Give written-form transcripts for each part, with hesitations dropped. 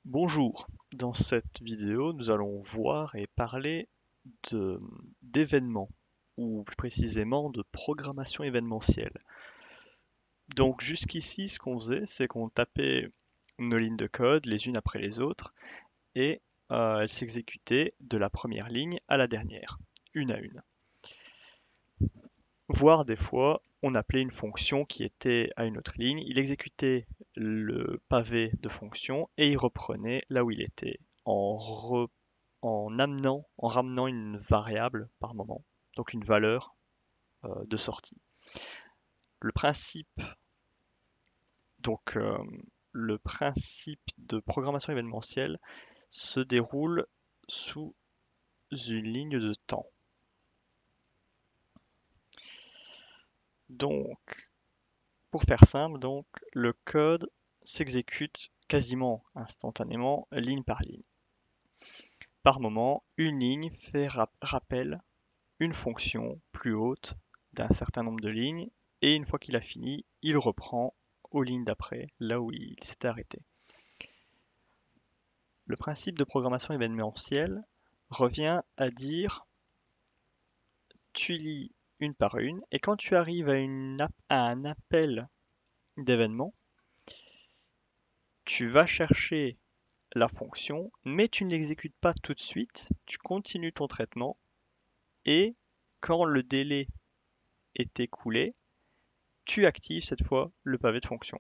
Bonjour, dans cette vidéo nous allons voir et parler de- d'événements, ou plus précisément de programmation événementielle. Donc jusqu'ici ce qu'on faisait c'est qu'on tapait nos lignes de code les unes après les autres et elles s'exécutaient de la première ligne à la dernière, une à une. Voire des fois on appelait une fonction qui était à une autre ligne, il exécutait le pavé de fonction et il reprenait là où il était en ramenant une variable par moment, donc une valeur de sortie. Le principe, donc, le principe de programmation événementielle se déroule sous une ligne de temps. Donc, pour faire simple, donc, le code s'exécute quasiment instantanément, ligne par ligne. Par moment, une ligne fait rappel une fonction plus haute d'un certain nombre de lignes, et une fois qu'il a fini, il reprend aux lignes d'après, là où il s'était arrêté. Le principe de programmation événementielle revient à dire tu lis une par une, et quand tu arrives à un appel d'événement, tu vas chercher la fonction, mais tu ne l'exécutes pas tout de suite, tu continues ton traitement, et quand le délai est écoulé, tu actives cette fois le pavé de fonction.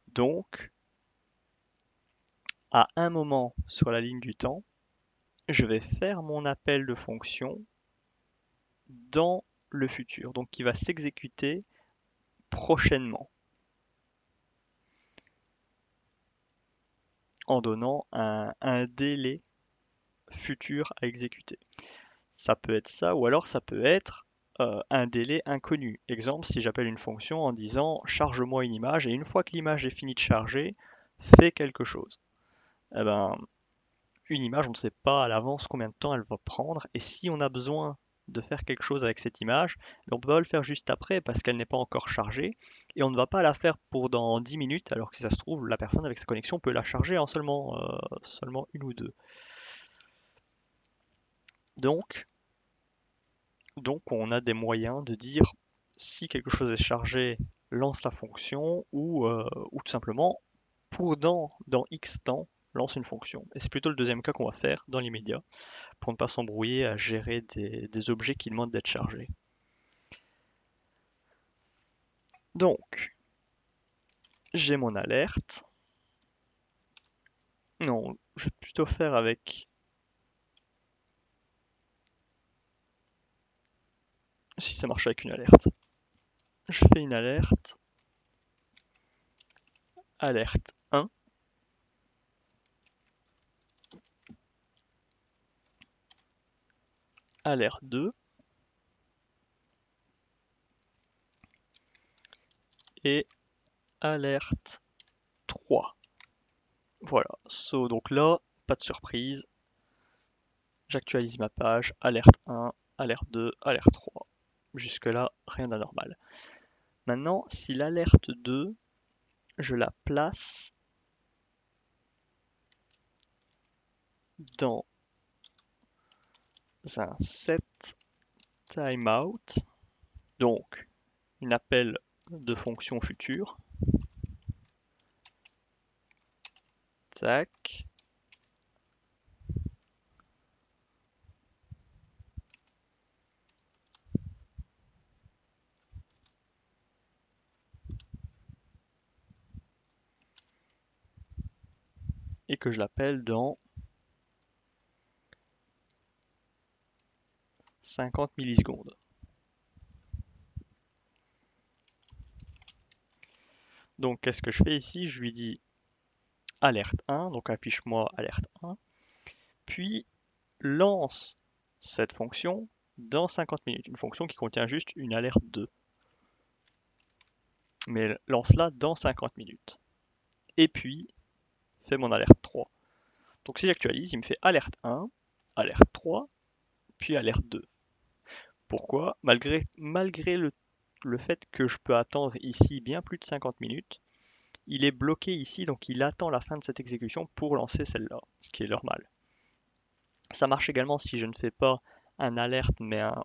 Donc, à un moment sur la ligne du temps, je vais faire mon appel de fonction dans le futur, donc qui va s'exécuter prochainement, en donnant un délai futur à exécuter. Ça peut être ça, ou alors ça peut être un délai inconnu. Exemple, si j'appelle une fonction en disant charge-moi une image, et une fois que l'image est finie de charger, fais quelque chose. Eh ben, une image, on ne sait pas à l'avance combien de temps elle va prendre, et si on a besoin de faire quelque chose avec cette image, on peut pas le faire juste après parce qu'elle n'est pas encore chargée, et on ne va pas la faire pour dans 10 minutes, alors que si ça se trouve, la personne avec sa connexion peut la charger en seulement une ou deux. Donc, donc on a des moyens de dire si quelque chose est chargé, lance la fonction, ou tout simplement, pour dans X temps, lance une fonction. Et c'est plutôt le deuxième cas qu'on va faire dans l'immédiat, pour ne pas s'embrouiller à gérer des objets qui demandent d'être chargés. Donc, j'ai mon alerte. Non, je vais plutôt faire avec... Si ça marche avec une alerte. Je fais une alerte. Alerte 1. Alerte 2. Et alerte 3. Voilà. So, donc là, pas de surprise. J'actualise ma page. Alerte 1, alerte 2, alerte 3. Jusque-là, rien d'anormal. Maintenant, si l'alerte 2, je la place dans un set timeout, donc une appel de fonction future, tac, et que je l'appelle dans 50 millisecondes. Donc qu'est-ce que je fais ici? Je lui dis alerte 1, donc affiche-moi alerte 1, puis lance cette fonction dans 50 minutes, une fonction qui contient juste une alerte 2, mais lance-la dans 50 minutes. Et puis, fais mon alerte 3. Donc si j'actualise, il me fait alerte 1, alerte 3, puis alerte 2. Pourquoi? Malgré le fait que je peux attendre ici bien plus de 50 minutes, il est bloqué ici, donc il attend la fin de cette exécution pour lancer celle-là, ce qui est normal. Ça marche également si je ne fais pas un alert, mais un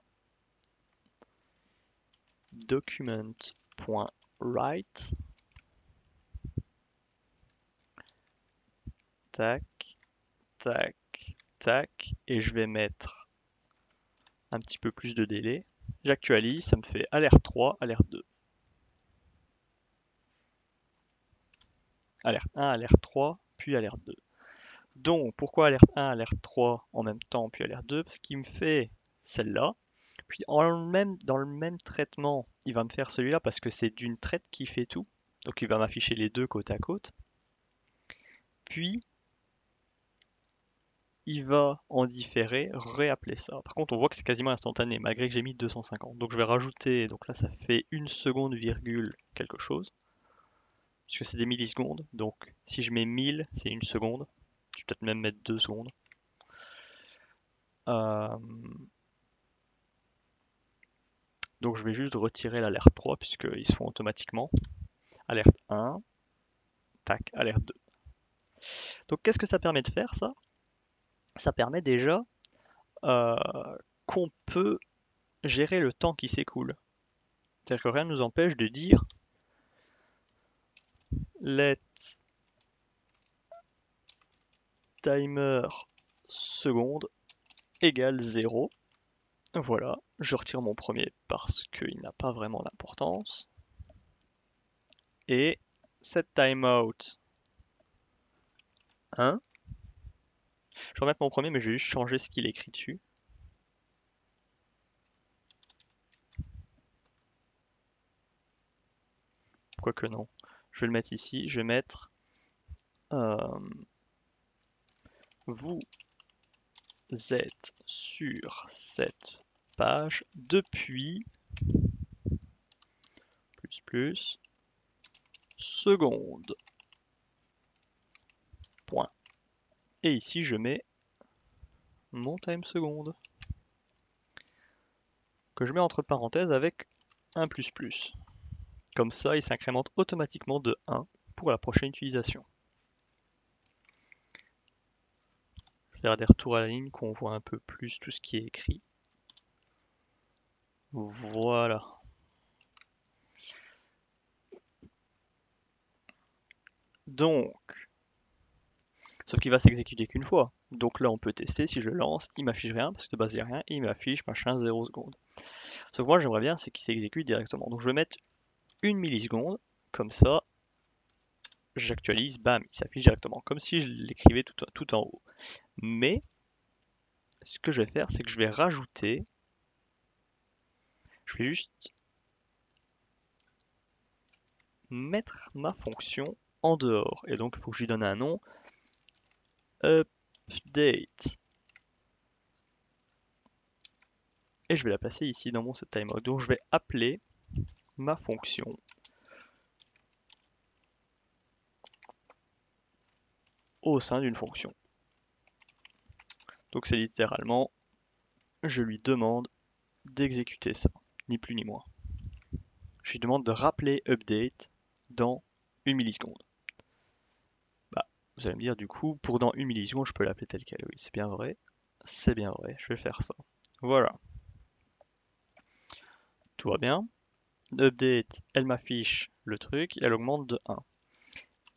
document.write. Tac, tac, tac, et je vais mettre un petit peu plus de délai. J'actualise, ça me fait alerte 3, alerte 2. Alerte 1, alerte 3, puis alerte 2. Donc, pourquoi alerte 1, alerte 3 en même temps, puis alerte 2? Parce qu'il me fait celle-là. Puis dans le même traitement, il va me faire celui-là parce que c'est d'une traite qui fait tout. Donc il va m'afficher les deux côte à côte. Puis il va en différé réappeler ça. Par contre, on voit que c'est quasiment instantané, malgré que j'ai mis 250. Donc je vais rajouter, donc là ça fait 1 seconde virgule quelque chose, puisque c'est des millisecondes. Donc si je mets 1000, c'est 1 seconde. Je vais peut-être même mettre 2 secondes. Euh, donc je vais juste retirer l'alerte 3, puisqu'ils se font automatiquement. Alerte 1, tac, alerte 2. Donc qu'est-ce que ça permet de faire ça? Ça permet déjà euh, qu'on peut gérer le temps qui s'écoule. C'est-à-dire que rien ne nous empêche de dire let timer seconde égale 0. Voilà, je retire mon premier parce qu'il n'a pas vraiment d'importance. Et set timeout 1. Je vais remettre mon premier, mais je vais juste changer ce qu'il est écrit dessus. Quoique non. Je vais le mettre ici. Je vais mettre vous êtes sur cette page depuis seconde. Point. Et ici, je mets mon time seconde, que je mets entre parenthèses avec un plus plus. Comme ça, il s'incrémente automatiquement de 1 pour la prochaine utilisation. Je vais faire des retours à la ligne, qu'on voit un peu plus tout ce qui est écrit. Voilà. Donc, sauf qu'il va s'exécuter qu'une fois. Donc là, on peut tester. Si je le lance, il m'affiche rien parce que de base, il n'y a rien. Et il m'affiche machin 0 secondes. Sauf que moi, j'aimerais bien, c'est qu'il s'exécute directement. Donc, je vais mettre 1 milliseconde. Comme ça, j'actualise, bam, il s'affiche directement. Comme si je l'écrivais tout en haut. Mais, ce que je vais faire, c'est que je vais rajouter. Je vais juste mettre ma fonction en dehors. Et donc, il faut que je lui donne un nom. Update. Et je vais la placer ici dans mon setTimeout. Donc, je vais appeler ma fonction au sein d'une fonction. Donc, c'est littéralement, je lui demande d'exécuter ça, ni plus ni moins. Je lui demande de rappeler update dans 1 milliseconde. Bah, vous allez me dire, du coup, pour dans 1 milliseconde, je peux l'appeler tel quel. Oui, c'est bien vrai. C'est bien vrai, je vais faire ça. Voilà. Tout va bien. Update, elle m'affiche le truc, elle augmente de 1.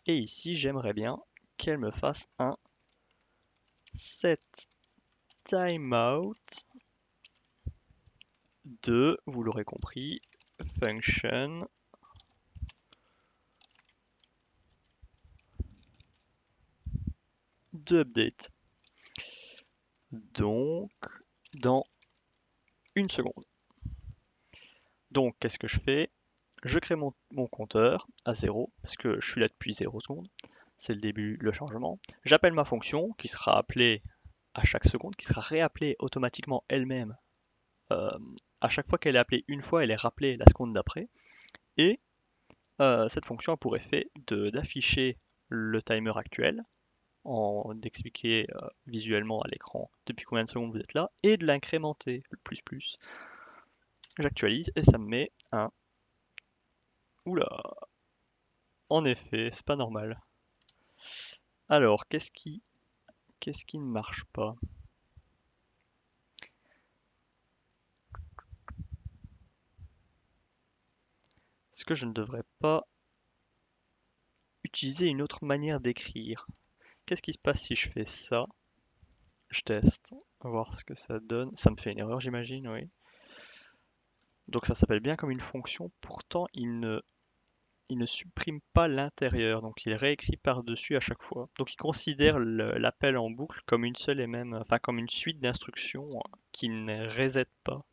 Et ici, j'aimerais bien qu'elle me fasse un set timeout de, vous l'aurez compris, function de update. Donc, dans 1 seconde. Donc, qu'est-ce que je fais? Je crée mon compteur à 0, parce que je suis là depuis 0 secondes. C'est le début, le changement. J'appelle ma fonction, qui sera appelée à chaque seconde, qui sera réappelée automatiquement elle-même. À chaque fois qu'elle est appelée une fois, elle est rappelée la seconde d'après. Et cette fonction a pour effet d'afficher le timer actuel, d'expliquer visuellement à l'écran depuis combien de secondes vous êtes là, et de l'incrémenter, le plus plus. J'actualise et ça me met un... Oula, En effet, c'est pas normal. Alors, qu'est-ce qui ne marche pas? Est-ce que je ne devrais pas utiliser une autre manière d'écrire? Qu'est-ce qui se passe si je fais ça? Je teste, voir ce que ça donne. Ça me fait une erreur, j'imagine, oui. Donc ça s'appelle bien comme une fonction, pourtant il ne supprime pas l'intérieur, donc il réécrit par-dessus à chaque fois. Donc il considère l'appel en boucle comme une seule et même, enfin comme une suite d'instructions qui ne reset pas.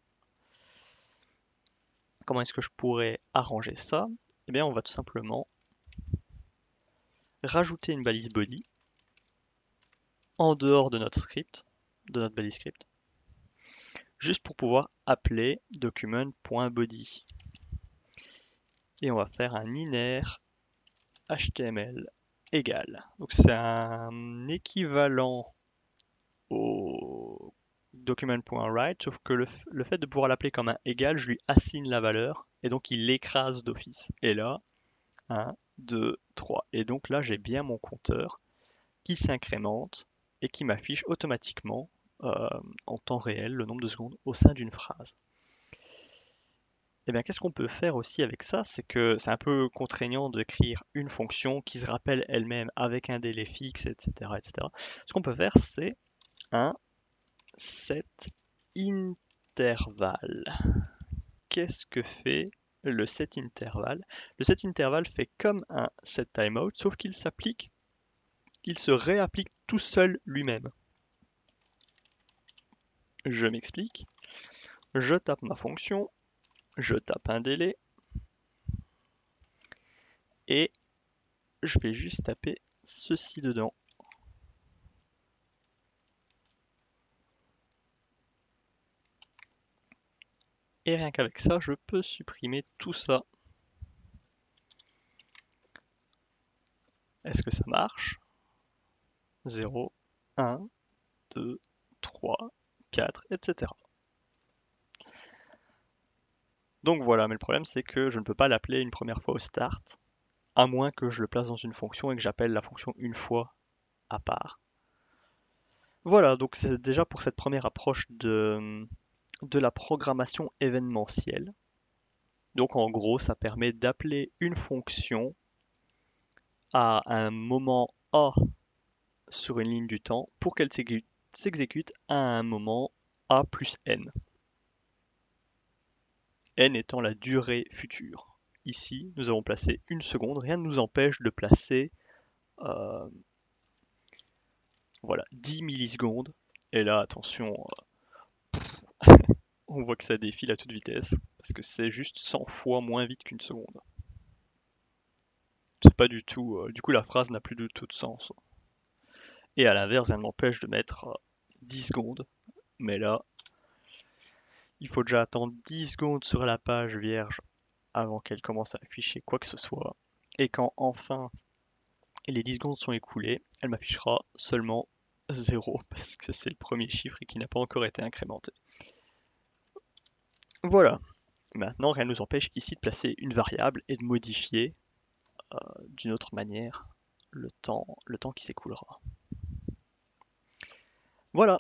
Comment est-ce que je pourrais arranger ça? Eh bien, on va tout simplement rajouter une balise body en dehors de notre script, de notre balise script, juste pour pouvoir appeler document.body. Et on va faire un iner HTML égal. Donc c'est un équivalent au document.write, sauf que le fait de pouvoir l'appeler comme un égal, je lui assigne la valeur, et donc il l'écrase d'office. Et là, 1, 2, 3. Et donc là, j'ai bien mon compteur qui s'incrémente et qui m'affiche automatiquement en temps réel le nombre de secondes au sein d'une phrase. Et bien, qu'est-ce qu'on peut faire aussi avec ça? C'est que c'est un peu contraignant d'écrire une fonction qui se rappelle elle-même avec un délai fixe, etc., etc. Ce qu'on peut faire, c'est un set interval. Qu'est-ce que fait le set interval? Le set interval fait comme un set timeout, sauf qu'il s'applique, il se réapplique tout seul lui-même. Je m'explique. Je tape ma fonction, je tape un délai, et je vais juste taper ceci dedans. Et rien qu'avec ça, je peux supprimer tout ça. Est-ce que ça marche? 0, 1, 2, 3, 4, etc. Donc voilà, mais le problème c'est que je ne peux pas l'appeler une première fois au start, à moins que je le place dans une fonction et que j'appelle la fonction une fois à part. Voilà, donc c'est déjà pour cette première approche de la programmation événementielle. Donc en gros, ça permet d'appeler une fonction à un moment A sur une ligne du temps pour qu'elle s'exécute à un moment A plus n. N étant la durée future. Ici, nous avons placé une seconde, rien ne nous empêche de placer euh, voilà, 10 millisecondes. Et là, attention, on voit que ça défile à toute vitesse, parce que c'est juste 100 fois moins vite qu'une seconde. C'est pas du tout. Du coup, la phrase n'a plus du tout de sens. Et à l'inverse, rien ne m'empêche de mettre 10 secondes. Mais là, il faut déjà attendre 10 secondes sur la page vierge avant qu'elle commence à afficher quoi que ce soit. Et quand enfin les 10 secondes sont écoulées, elle m'affichera seulement 0 parce que c'est le premier chiffre et qui n'a pas encore été incrémenté. Voilà. Maintenant, rien ne nous empêche ici de placer une variable et de modifier d'une autre manière le temps qui s'écoulera. Voilà.